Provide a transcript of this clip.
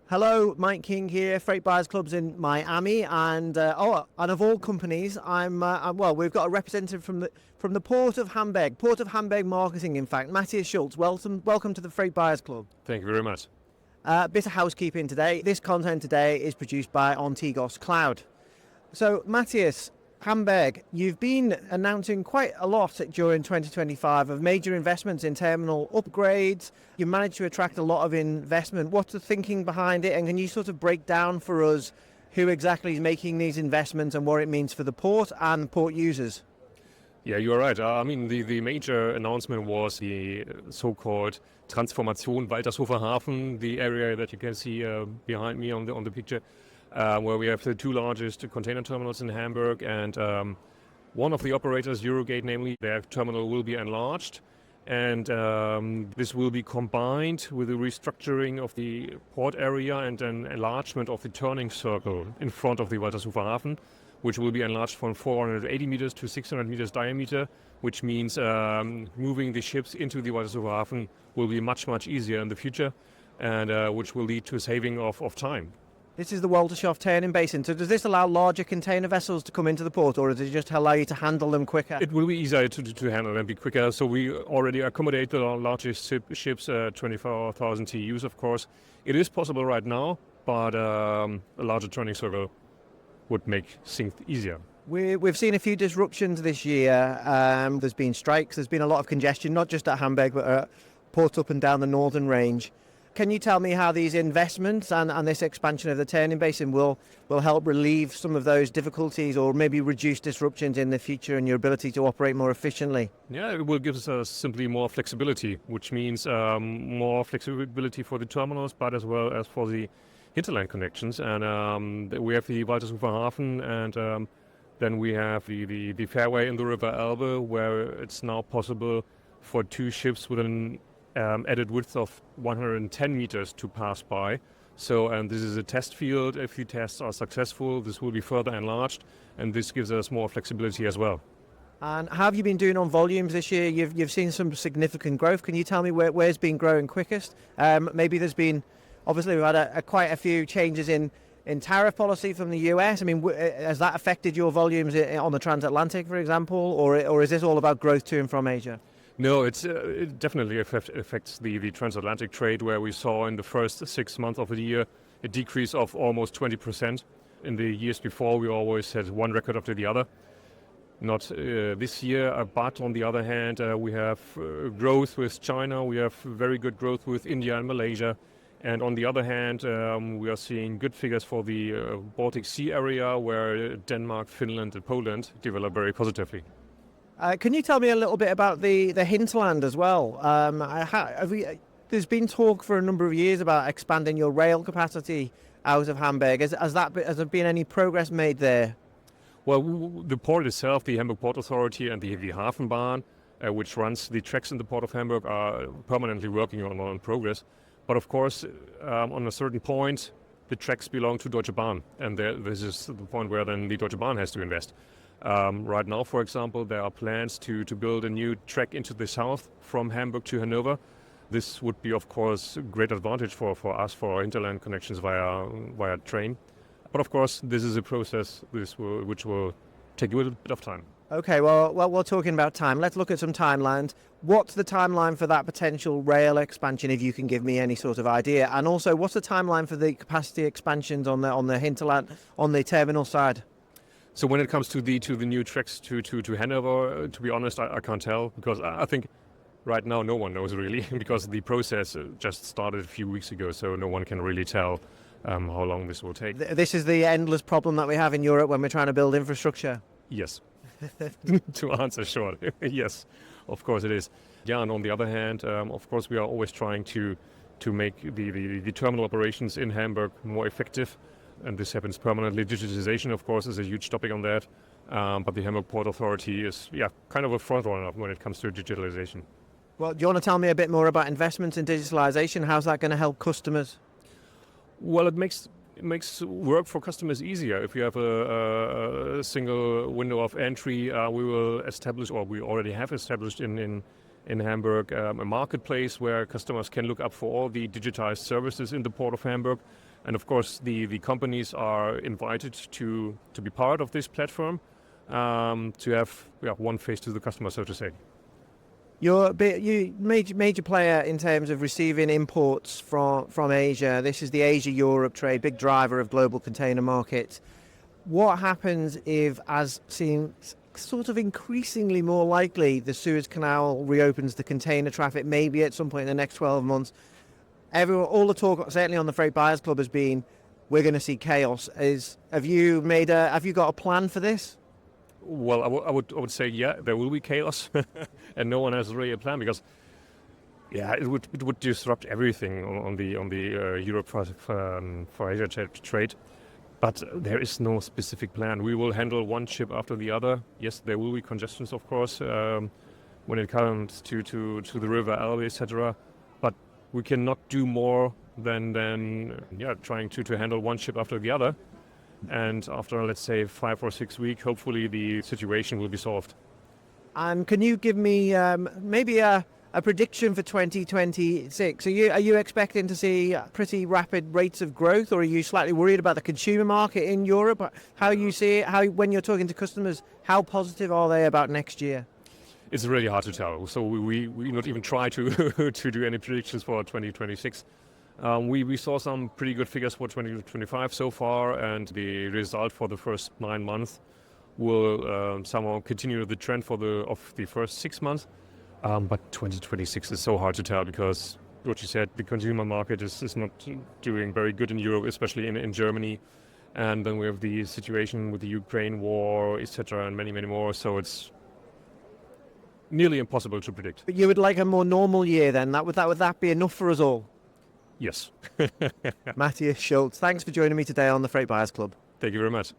Hello, Mike King here, Freight Buyers Club's in Miami, and of all companies, we've got a representative from the Port of Hamburg Marketing, in fact, Mathias Schulz. Welcome to the Freight Buyers Club. Thank you very much. Bit of housekeeping today. This content today is produced by Ontigos Cloud. So, Mathias, Hamburg, you've been announcing quite a lot during 2025 of major investments in terminal upgrades. You managed to attract a lot of investment. What's the thinking behind it? And can you sort of break down for us who exactly is making these investments and what it means for the port and port users? Yeah, you're right. The major announcement was the so-called Transformation Waltershofer Hafen, the area that you can see behind me on the picture. Where we have the two largest container terminals in Hamburg, and one of the operators, Eurogate, namely, their terminal will be enlarged, and this will be combined with the restructuring of the port area and an enlargement of the turning circle in front of the Waltershofer Hafen, which will be enlarged from 480 meters to 600 meters diameter, which means moving the ships into the Waltershofer Hafen will be much, much easier in the future, and which will lead to a saving of time. This is the Waltershof turning basin. So does this allow larger container vessels to come into the port, or does it just allow you to handle them quicker? It will be easier to handle and be quicker. So we already accommodate the largest ships, 24,000 TEUs, of course. It is possible right now, but a larger turning circle would make things easier. We've seen a few disruptions this year. There's been strikes. There's been a lot of congestion, not just at Hamburg, but at ports up and down the northern range. Can you tell me how these investments and this expansion of the turning basin will help relieve some of those difficulties or maybe reduce disruptions in the future and your ability to operate more efficiently? Yeah, it will give us simply more flexibility, which means more flexibility for the terminals, but as well as for the hinterland connections. And we have the Waltershofer Hafen, and then we have the fairway in the River Elbe, where it's now possible for two ships with an added width of 110 meters to pass by. So, and this is a test field. If the tests are successful, this will be further enlarged, and this gives us more flexibility as well. And how have you been doing on volumes this year? You've seen some significant growth. Can you tell me where's been growing quickest? Maybe there's been, obviously we've had quite a few changes in tariff policy from the US. I mean, has that affected your volumes on the transatlantic, for example, or is this all about growth to and from Asia? No, it definitely affects the transatlantic trade, where we saw in the first 6 months of the year a decrease of almost 20%. In the years before, we always had one record after the other. Not this year, but on the other hand, we have growth with China, we have very good growth with India and Malaysia. And on the other hand, we are seeing good figures for the Baltic Sea area, where Denmark, Finland and Poland develop very positively. Can you tell me a little bit about the hinterland as well? There's been talk for a number of years about expanding your rail capacity out of Hamburg. Has there been any progress made there? Well, the port itself, the Hamburg Port Authority and the Hafenbahn, which runs the tracks in the Port of Hamburg, are permanently working on progress. But of course, on a certain point, the tracks belong to Deutsche Bahn, and this is the point where then the Deutsche Bahn has to invest. Right now, for example, there are plans to build a new track into the south from Hamburg to Hanover. This would be, of course, a great advantage for us, for our hinterland connections via train. But of course, this is a process which will take a little bit of time. Okay, well, we're talking about time. Let's look at some timelines. What's the timeline for that potential rail expansion, if you can give me any sort of idea? And also, what's the timeline for the capacity expansions on the hinterland, on the terminal side? So when it comes to the new tracks to Hanover, to be honest, I can't tell, because I think right now no one knows really, because the process just started a few weeks ago, so no one can really tell how long this will take. This is the endless problem that we have in Europe when we're trying to build infrastructure. Yes. To answer short, yes, of course it is. Yeah, and on the other hand, of course we are always trying to make the terminal operations in Hamburg more effective. And this happens permanently. Digitalisation, of course, is a huge topic on that. But the Hamburg Port Authority is, kind of a front runner when it comes to digitalisation. Well, do you want to tell me a bit more about investments in digitalisation? How's that going to help customers? Well, it makes work for customers easier. If you have a single window of entry, we will establish, or we already have established in in Hamburg, a marketplace where customers can look up for all the digitized services in the Port of Hamburg. And of course, the companies are invited to be part of this platform, to have one face to the customer, so to say. You're a major player in terms of receiving imports from Asia. This is the Asia-Europe trade, big driver of global container market. What happens if, as seems sort of increasingly more likely, the Suez Canal reopens the container traffic, maybe at some point in the next 12 months? All the talk, certainly on the Freight Buyers Club, has been we're going to see chaos. Have you got a plan for this? Well, I would say, there will be chaos, and no one has really a plan, because it would disrupt everything on the Europe for Asia trade. But there is no specific plan. We will handle one ship after the other. Yes, there will be congestions, of course, when it comes to the river Elbe, etc. But we cannot do more than trying to handle one ship after the other. And after, let's say, 5 or 6 weeks, hopefully the situation will be solved. And can you give me maybe a prediction for 2026? Are you expecting to see pretty rapid rates of growth, or are you slightly worried about the consumer market in Europe? How you see it? When you're talking to customers, how positive are they about next year? It's really hard to tell. So we not even try to do any predictions for 2026. We saw some pretty good figures for 2025 so far, and the result for the first 9 months will somehow continue the trend of the first 6 months. But 2026 is so hard to tell, because what you said, the consumer market is not doing very good in Europe, especially in Germany. And then we have the situation with the Ukraine war, etc., and many, many more. So it's nearly impossible to predict. But you would like a more normal year then? Would that be enough for us all? Yes. Mathias Schulz, thanks for joining me today on the Freight Buyers Club. Thank you very much.